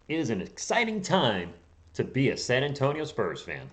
It is an exciting time to be a San Antonio Spurs fan.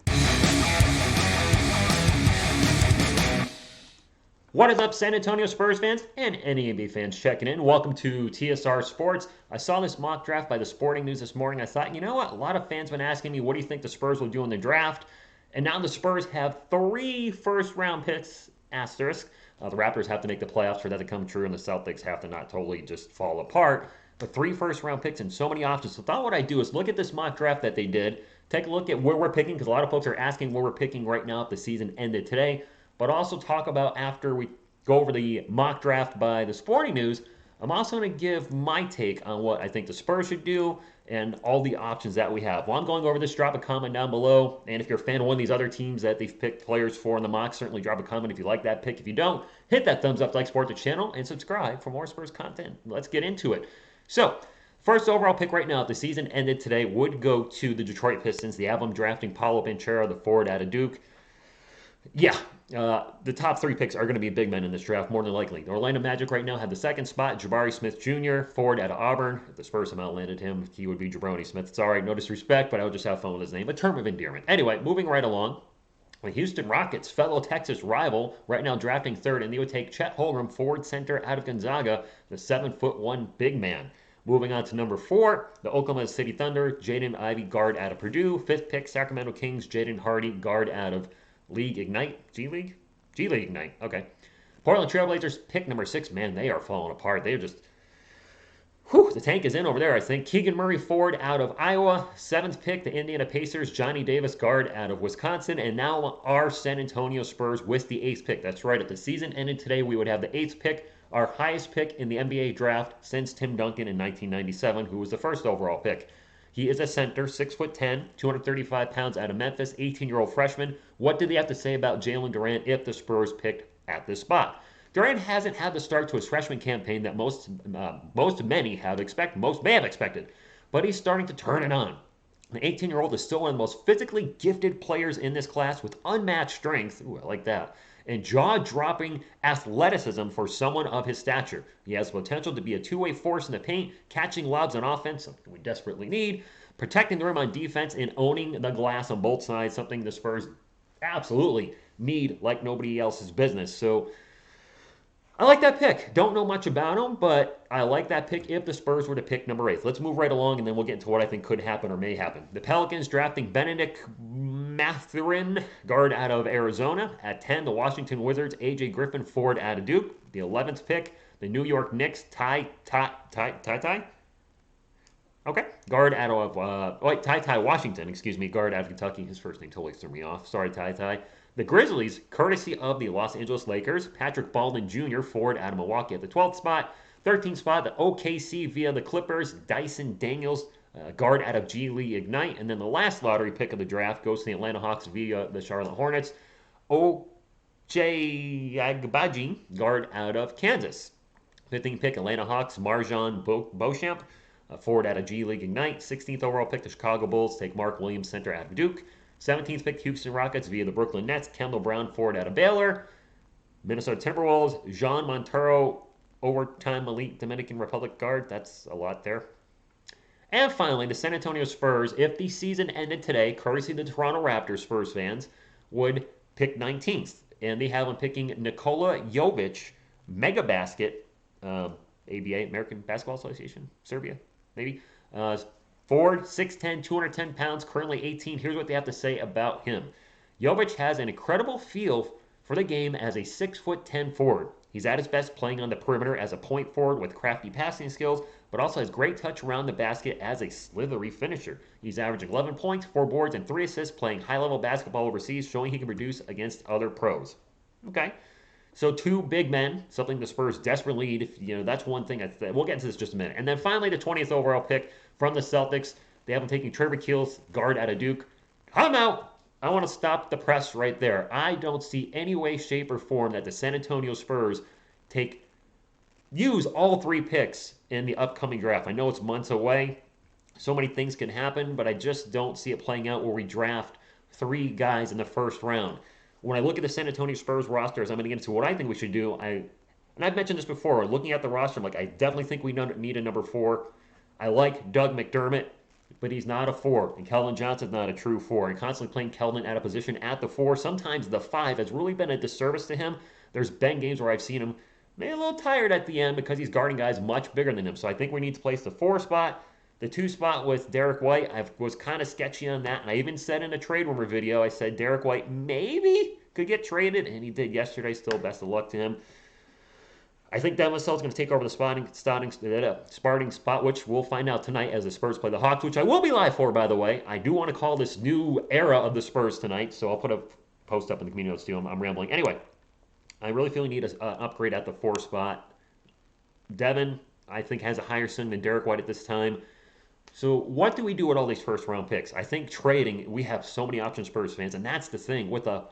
What is up, San Antonio Spurs fans and any NBA fans checking in? Welcome to TSR Sports. I saw this mock draft by the Sporting News this morning. I thought, you know what? A lot of fans have been asking me, what do you think the Spurs will do in the draft? And now the Spurs have 3 first-round picks, asterisk. The Raptors have to make the playoffs for that to come true, and the Celtics have to not totally just fall apart. But 3 first-round picks and so many options. So I thought what I'd do is look at this mock draft that they did, take a look at where we're picking, because a lot of folks are asking where we're picking right now if the season ended today, but also talk about after we go over the mock draft by the Sporting News. I'm also going to give my take on what I think the Spurs should do and all the options that we have. While I'm going over this, drop a comment down below. And if you're a fan of one of these other teams that they've picked players for in the mock, certainly drop a comment if you like that pick. If you don't, hit that thumbs up, like, support the channel, and subscribe for more Spurs content. Let's get into it. So, first overall pick right now, if the season ended today, would go to the Detroit Pistons. They have them drafting Paulo Banchero, the forward out of Duke. Yeah, the top 3 picks are going to be big men in this draft, more than likely. The Orlando Magic right now have the second spot, Jabari Smith Jr., forward out of Auburn. If the Spurs somehow landed him, he would be Jabroni Smith. It's all right, no disrespect, but I would just have fun with his name. A term of endearment. Anyway, moving right along. The Houston Rockets, fellow Texas rival, right now drafting third, and they would take Chet Holmgren, forward center out of Gonzaga, the 7'1" big man. Moving on to number 4, the Oklahoma City Thunder, Jaden Ivey, guard out of Purdue. 5th pick, Sacramento Kings, Jaden Hardy, guard out of League Ignite? G-League? G-League Ignite. Okay. Portland Trailblazers, pick number 6. Man, they are falling apart. They're just... Whew, the tank is in over there, I think. Keegan Murray, forward out of Iowa. 7th pick, the Indiana Pacers, Johnny Davis, guard out of Wisconsin. And now our San Antonio Spurs with the 8th pick. That's right. If the season ended today, we would have the 8th pick, our highest pick in the NBA draft since Tim Duncan in 1997, who was the first overall pick. He is a center, 6'10", 235 pounds out of Memphis, 18-year-old freshman. What did they have to say about Jaylen Durant if the Spurs picked at this spot? Durant hasn't had the start to his freshman campaign that most may have expected, but he's starting to turn it on. The 18-year-old is still one of the most physically gifted players in this class with unmatched strength. Ooh, I like that. And jaw-dropping athleticism for someone of his stature. He has the potential to be a two-way force in the paint, catching lobs on offense, something we desperately need, protecting the rim on defense, and owning the glass on both sides, something the Spurs absolutely need like nobody else's business. So I like that pick. Don't know much about him, but I like that pick if the Spurs were to pick number 8. Let's move right along, and then we'll get into what I think could happen or may happen. The Pelicans drafting Benedict Mathurin, guard out of Arizona. At 10, the Washington Wizards, A.J. Griffin, forward out of Duke. The 11th pick, the New York Knicks, Ty? Okay. Guard out of, Ty Washington, guard out of Kentucky. His first name totally threw me off. Sorry, Ty. The Grizzlies, courtesy of the Los Angeles Lakers, Patrick Baldwin Jr., forward out of Milwaukee at the 12th spot. 13th spot, the OKC via the Clippers, Dyson Daniels, guard out of G League Ignite. And then the last lottery pick of the draft goes to the Atlanta Hawks via the Charlotte Hornets, O.J. Agbaji, guard out of Kansas. 15th pick, Atlanta Hawks, Marjan Beauchamp, forward out of G League Ignite. 16th overall pick, the Chicago Bulls take Mark Williams, center out of Duke. 17th pick, Houston Rockets via the Brooklyn Nets, Kendall Brown, forward out of Baylor. Minnesota Timberwolves, Jean Montero, overtime elite Dominican Republic guard. That's a lot there. And finally, the San Antonio Spurs, if the season ended today, courtesy of the Toronto Raptors, Spurs fans, would pick 19th. And they have them picking Nikola Jovic, mega basket, ABA, American Basketball Association, Serbia, maybe. Forward, 6'10", 210 pounds, currently 18. Here's what they have to say about him. Jovic has an incredible feel for the game as a 6'10" forward. He's at his best playing on the perimeter as a point forward with crafty passing skills, but also has great touch around the basket as a slithery finisher. He's averaging 11 points, 4 boards, and 3 assists playing high-level basketball overseas, showing he can produce against other pros. Okay. So 2 big men, something the Spurs desperately need. That's one thing. We'll get into this in just a minute. And then finally, the 20th overall pick from the Celtics. They have him taking Trevor Keels, guard out of Duke. I'm out. I want to stop the press right there. I don't see any way, shape, or form that the San Antonio Spurs use all 3 picks in the upcoming draft. I know it's months away. So many things can happen, but I just don't see it playing out where we draft 3 guys in the first round. When I look at the San Antonio Spurs roster, as I'm going to get into what I think we should do, and I've mentioned this before, looking at the roster, I'm like, I definitely think we need a number 4. I like Doug McDermott. but he's not a 4. And Keldon Johnson's not a true 4. And constantly playing Keldon at a position at the 4, sometimes the 5, has really been a disservice to him. There's been games where I've seen him maybe a little tired at the end because he's guarding guys much bigger than him. So I think we need to place the 4 spot. The 2 spot with Derek White, I was kind of sketchy on that. And I even said in a trade rumor video, I said Derek White maybe could get traded. And he did yesterday. Still, best of luck to him. I think Devin Vassell's going to take over the starting spot, which we'll find out tonight as the Spurs play the Hawks, which I will be live for, by the way. I do want to call this new era of the Spurs tonight, so I'll put a post up in the community notes too. I'm rambling. Anyway, I really feel we need an upgrade at the 4 spot. Devin, I think, has a higher ceiling than Derek White at this time. So what do we do with all these first-round picks? I think trading, we have so many options, Spurs fans, and that's the thing. With a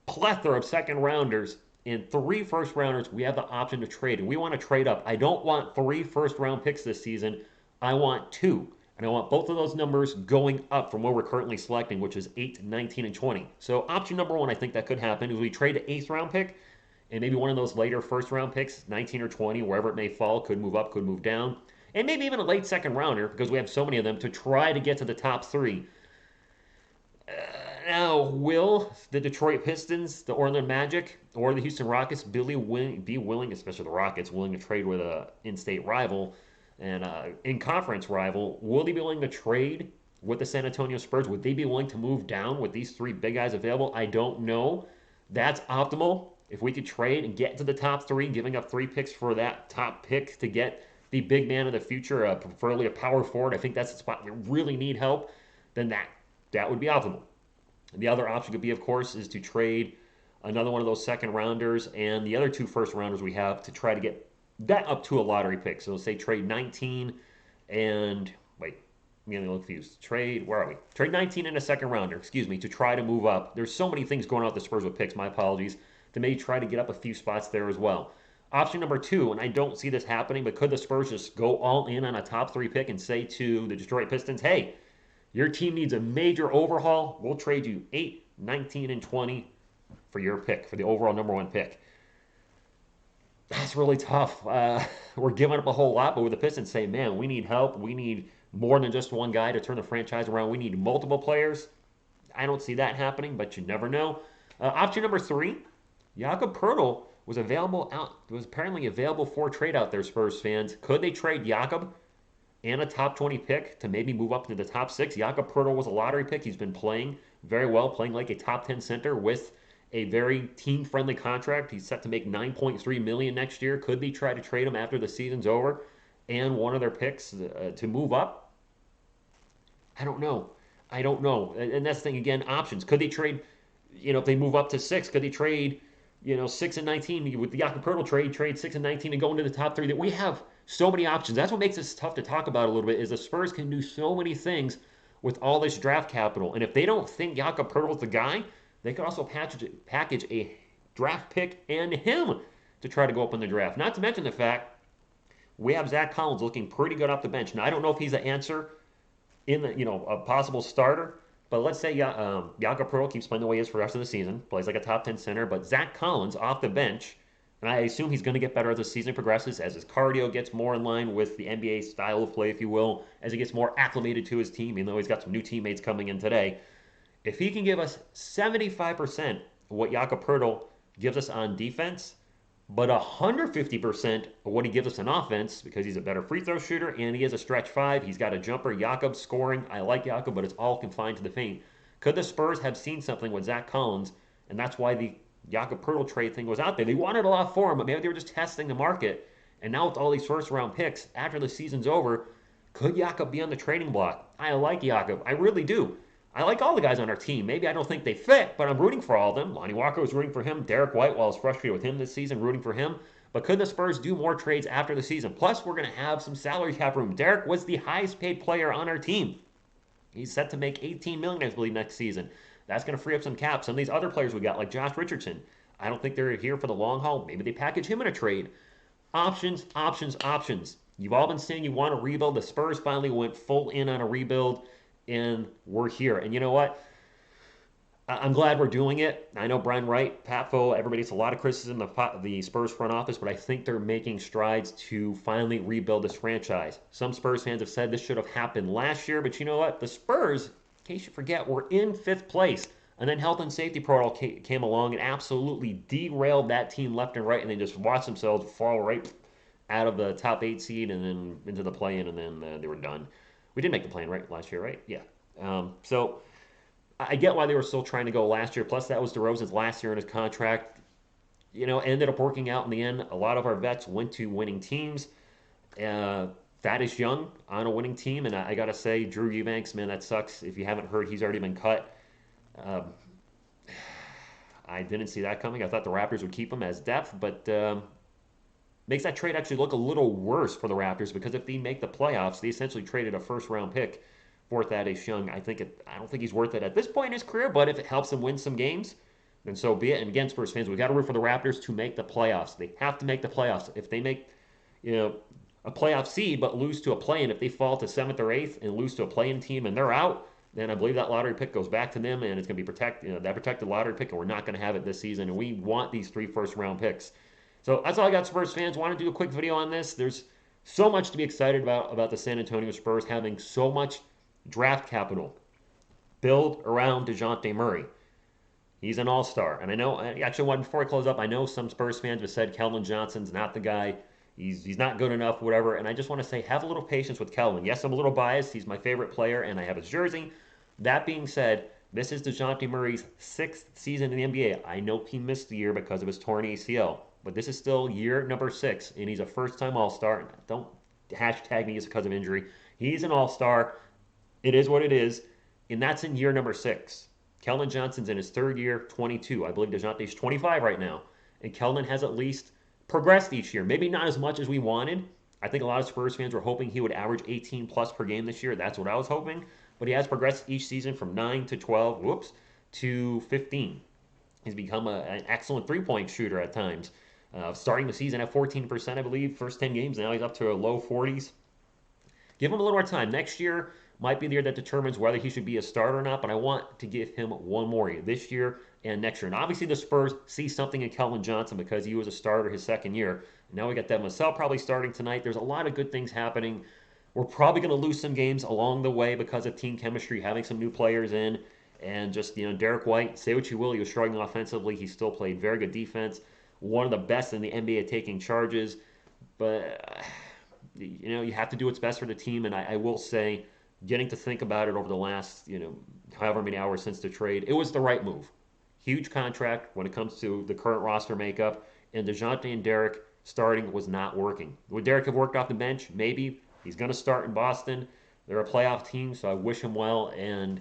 plethora of second-rounders and 3 first-rounders, we have the option to trade, and we want to trade up. I don't want 3 first-round picks this season. I want 2, and I want both of those numbers going up from where we're currently selecting, which is 8, 19, and 20. So option number 1, I think that could happen, is we trade an 8th-round pick, and maybe one of those later first-round picks, 19 or 20, wherever it may fall, could move up, could move down. And maybe even a late second rounder, because we have so many of them, to try to get to the top 3. Now, will the Detroit Pistons, the Orlando Magic, or the Houston Rockets be willing, especially the Rockets, willing to trade with an in-state rival and in-conference rival? Will they be willing to trade with the San Antonio Spurs? Would they be willing to move down with these 3 big guys available? I don't know. That's optimal. If we could trade and get to the top 3, giving up 3 picks for that top pick to get the big man of the future, preferably a power forward, I think that's the spot we really need help, then that would be optimal. The other option could be, of course, is to trade another one of those second rounders and the other 2 first rounders we have to try to get that up to a lottery pick. So let's say trade 19 and, wait, I'm getting a little confused. Where are we? Trade 19 and a second rounder, to try to move up. There's so many things going on with the Spurs with picks, my apologies, to maybe try to get up a few spots there as well. Option number 2, and I don't see this happening, but could the Spurs just go all in on a top 3 pick and say to the Detroit Pistons, hey, your team needs a major overhaul. We'll trade you 8, 19, and 20 for your pick, for the overall number 1 pick. That's really tough. We're giving up a whole lot, but with the Pistons say, man, we need help. We need more than just one guy to turn the franchise around. We need multiple players. I don't see that happening, but you never know. Option number 3, Jakob Purdle was apparently available for trade out there, Spurs fans. Could they trade Jakob and a top 20 pick to maybe move up to the top 6? Jakob Purdle was a lottery pick. He's been playing very well, playing like a top 10 center with a very team-friendly contract. He's set to make $9.3 million next year. Could they try to trade him after the season's over and one of their picks to move up? I don't know. And that's the thing, again, options. Could they trade, if they move up to 6, could they trade, 6 and 19 with the Jakob Purdle trade 6 and 19 and go into the top 3? That we have so many options. That's what makes this tough to talk about a little bit, is the Spurs can do so many things with all this draft capital. And if they don't think Jakob Purtle's the guy, they could also package a draft pick and him to try to go up in the draft. Not to mention the fact we have Zach Collins looking pretty good off the bench. Now, I don't know if he's the answer in the, a possible starter, but let's say Jakob Purtle keeps playing the way he is for the rest of the season, plays like a top 10 center, but Zach Collins off the bench, and I assume he's going to get better as the season progresses, as his cardio gets more in line with the NBA style of play, if you will, as he gets more acclimated to his team, even though he's got some new teammates coming in today. If he can give us 75% of what Jakob Purtle gives us on defense, but 150% of what he gives us on offense, because he's a better free throw shooter and he is a stretch 5, he's got a jumper, Jakob scoring. I like Jakob, but it's all confined to the paint. Could the Spurs have seen something with Zach Collins, and that's why the Jakob Purtle trade thing was out there? They wanted a lot for him, but maybe they were just testing the market. And now with all these first-round picks, after the season's over, could Jakob be on the trading block? I like Jakob. I really do. I like all the guys on our team. Maybe I don't think they fit, but I'm rooting for all of them. Lonnie Walker was rooting for him. Derek White, while I was frustrated with him this season, rooting for him. But could the Spurs do more trades after the season? Plus, we're going to have some salary cap room. Derek was the highest paid player on our team. He's set to make $18 million, I believe, next season. That's going to free up some cap. Some of these other players we got, like Josh Richardson, I don't think they're here for the long haul. Maybe they package him in a trade. Options, options, options. You've all been saying you want to rebuild. The Spurs finally went full in on a rebuild, and we're here. And you know what? I'm glad we're doing it. I know Brian Wright, Patfo, everybody gets a lot of criticism of the Spurs front office, but I think they're making strides to finally rebuild this franchise. Some Spurs fans have said this should have happened last year, but you know what? The Spurs, in case you forget, were in fifth place. And then health and safety protocol came along and absolutely derailed that team left and right, and they just watched themselves fall right out of the top 8 seed and then into the play-in, and then they were done. We did make the play-in, right, last year, right? Yeah. So I get why they were still trying to go last year. Plus, that was DeRozan's last year in his contract. Ended up working out in the end. A lot of our vets went to winning teams. Thaddeus Young on a winning team, and I gotta say, Drew Eubanks, man, that sucks. If you haven't heard, he's already been cut. Um, I didn't see that coming. I thought the Raptors would keep him as depth, but makes that trade actually look a little worse for the Raptors because if they make the playoffs, they essentially traded a first-round pick for Thaddeus Young. I don't think he's worth it at this point in his career, but if it helps him win some games, then so be it. And again, Spurs fans, we got to root for the Raptors to make the playoffs. They have to make the playoffs. If they make, a playoff seed but lose to a play-in, if they fall to 7th or 8th and lose to a play-in team and they're out, then I believe that lottery pick goes back to them and it's going to be that protected lottery pick, and we're not going to have it this season. And we want these 3 first-round picks. So that's all I got, Spurs fans. Want to do a quick video on this. There's so much to be excited about the San Antonio Spurs having so much draft capital build around DeJounte Murray. He's an all-star. And I know, actually, before I close up, I know some Spurs fans have said Keldon Johnson's not the guy. He's not good enough, whatever. And I just want to say, have a little patience with Keldon. Yes, I'm a little biased. He's my favorite player, and I have his jersey. That being said, this is DeJounte Murray's 6th season in the NBA. I know he missed the year because of his torn ACL, but this is still year number 6, and he's a first-time all-star. Don't hashtag me just because of injury. He's an all-star. It is what it is, and that's in year number 6. Keldon Johnson's in his 3rd year, 22. I believe DeJounte's 25 right now, and Keldon has at least progressed each year. Maybe not as much as we wanted. I think a lot of Spurs fans were hoping he would average 18 plus per game this year. That's what I was hoping, but he has progressed each season from 9 to 12, to 15. He's become an excellent three-point shooter at times. Starting the season at 14%, I believe, first 10 games. Now he's up to a low 40s. Give him a little more time. Next year might be the year that determines whether he should be a starter or not, but I want to give him one more year, this year and next year. And obviously the Spurs see something in Keldon Johnson because he was a starter his 2nd year. And now we got Devin Vassell probably starting tonight. There's a lot of good things happening. We're probably going to lose some games along the way because of team chemistry, having some new players in, and just, Derek White, say what you will, he was struggling offensively. He still played very good defense. One of the best in the NBA at taking charges. But, you have to do what's best for the team. And I will say, getting to think about it over the last, however many hours since the trade, it was the right move. Huge contract when it comes to the current roster makeup. And DeJounte and Derek starting was not working. Would Derek have worked off the bench? Maybe. He's going to start in Boston. They're a playoff team, so I wish him well. And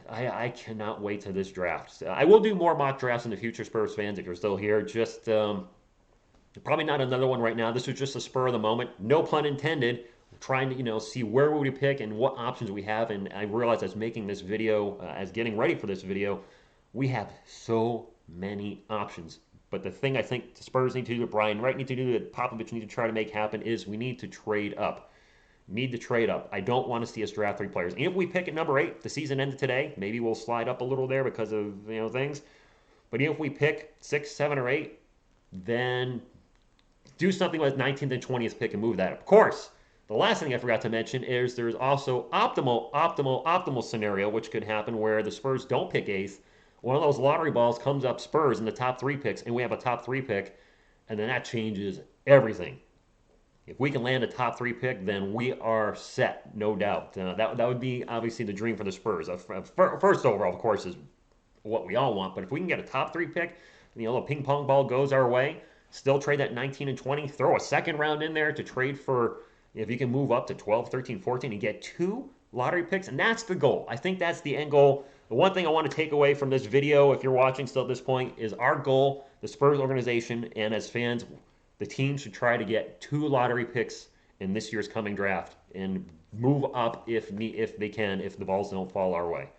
I cannot wait to this draft. I will do more mock drafts in the future, Spurs fans, if you're still here. Just probably not another one right now. This was just a spur of the moment. No pun intended. Trying to, see where would we pick and what options we have. And I realized as making this video, as getting ready for this video, we have so many options. But the thing I think the Spurs need to do, that Brian Wright need to do, that Popovich need to try to make happen is we need to trade up. Need to trade up. I don't want to see us draft 3 players. And if we pick at number 8, the season ended today, maybe we'll slide up a little there because of, things. But even if we pick 6, 7, or 8, then do something with 19th and 20th pick and move that up. Of course, the last thing I forgot to mention is there's also optimal scenario, which could happen where the Spurs don't pick 8th. One of those lottery balls comes up Spurs in the top 3 picks, and we have a top 3 pick, and then that changes everything. If we can land a top 3 pick, then we are set, no doubt. That would be obviously the dream for the Spurs. First overall, of course, is what we all want. But if we can get a top 3 pick, and the ping pong ball goes our way, still trade that 19 and 20, throw a 2nd round in there to trade for, if you can move up to 12, 13, 14, and get 2 lottery picks, and that's the goal. I think that's the end goal. The one thing I want to take away from this video, if you're watching still at this point, is our goal, the Spurs organization, and as fans, the team should try to get 2 lottery picks in this year's coming draft and move up if they can, if the balls don't fall our way.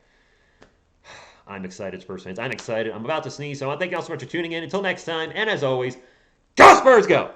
I'm excited, Spurs fans. I'm excited. I'm about to sneeze, so I want to thank you all so much for tuning in. Until next time, and as always, go Spurs, go!